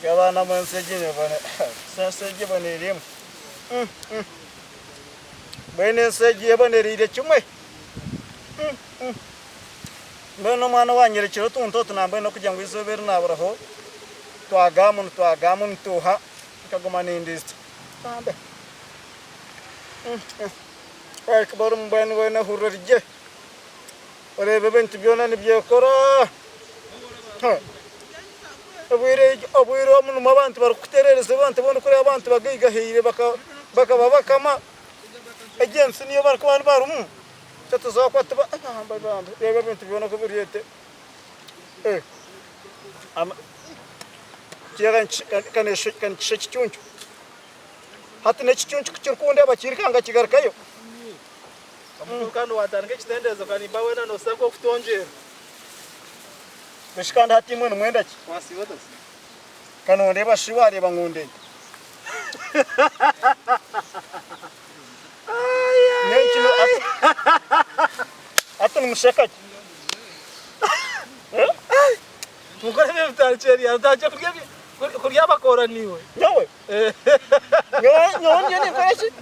Gabana mensejine bana. Sen sejje bana elim. Bene sejje bana ride chumai. Beno mano wanyere chiro tunto na beno kujangu isober na braho. Tuagamun tuha. Kagumani indist. Tambe. Ay kabarum beno hurrije. Ore beben tibiona ni biokora. Abwire omuntu mabantu barukuterereza abantu bona kuri abantu bagiga hire baka kama agency niyo barkwani barumu tatazo kwata bamba reba bintu bibona ko buriyete am kiyagan kan chichunchu hati ne chichunchu kuchirkunde bakirikanga kigarkayo amukano watange kitendezo kanibawe na nosako kutonjera bishikanda hati mwe mwenda ki wasiwata kano ndeba shiwari bangunde Nenchino atun mushakaki mukore me mtalcheri ataje kurya bakora niwe nyawe nyo ni koreshi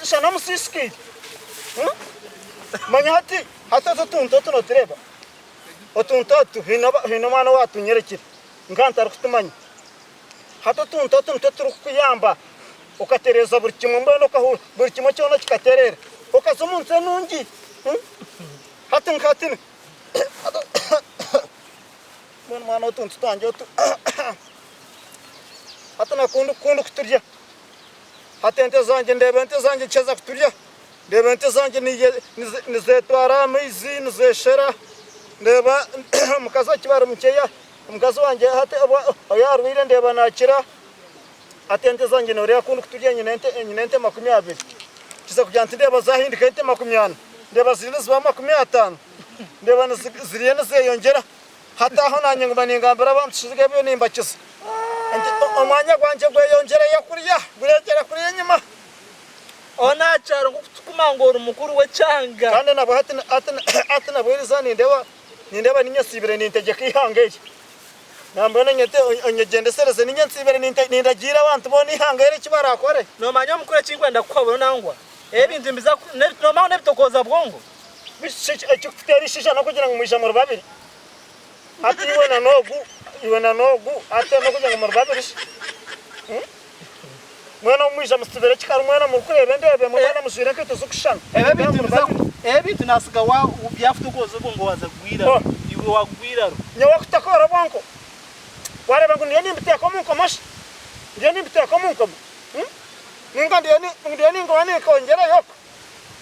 shanamusiski manyati hata tunto no treba otunto hino mano watu nyerekire nkanta rukutumanya hata tunto turukuyamba ukatereza buri kimwe mbona ko buri kimwe cyona kikaterera ukazumunze nungi hata nkatini mbona mano tunto tanje hata nakundu kuturya hata ente zanje cheza kuturya ndebe ente zanje nizetwara amaizi nizeshera ndeba mukaza kibara mukeya umukazi wanje hata yarwire ndeba nakira atente zanje nore yakundu kuturya nyinente 20 kiza kujyanta ndeba zahindika ente 20 ndeba ziriza 50 ndeba ziriyene zeyongera hata aho nanye ngubaniingambira bamushizige byo nimbakiza omwanya gwanje gweyongera yakurya buregera kuri nyuma ona charo kutumangora mukuru we cyanga kandi nabo hata nabwiriza nindeba ninyasibire nintegeka ihangeye nambona nyete onyegendesereze ninyansibire nindagira abantu boni ihangere kibarakore no manyo mukuru cyingwenda kwabona nangwa ebintu mbiza no maone bitokoza bwongo bishiche ekikuterishisha no kugira ngo mwijamuro babiri ati iwe na nogu ate no kugira ngo muri babiri mwana umwisha musibere kikaru mwana mukurebe ndebe mwana musire kito zukushana ebintu nasiga wa byafutukoza bongo wazagwira iwe wagwira ro nyawa kutakora bonko wareba ngo niye nimbiteka munko mashi ndiye nimbiteka munko ninga ndiye ngo wani kongera yoko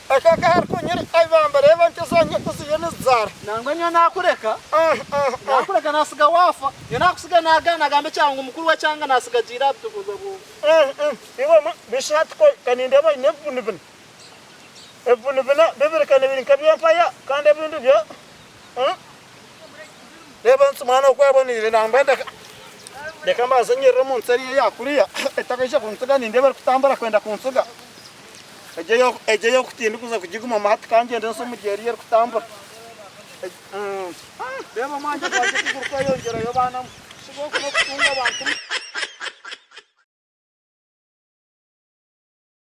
akaka har konyere ayibamba reba ntezanye kuziyene zara nangwa nyo nakureka nasiga wafa yo nakusiga nagana gambe cyangwa umukuru wa cyanga nasiga jira bitukoza bo iwe bishat ko kaninde ba nebunibun ebunibuna bebere kanibin kabyamfaya kandi bindu byo reba nsumana ko yabonire nambenda deka mbazanyira mu nsari yakuriya etakisha kunsuga ninde bari kutambara kwenda kunsuga ejeyo kutinda kuza kugiguma mahati kanje ndenso mugeriye kutambara reba manje kwaje kuguruka yongera yo bana shigo kuno kutunga abantu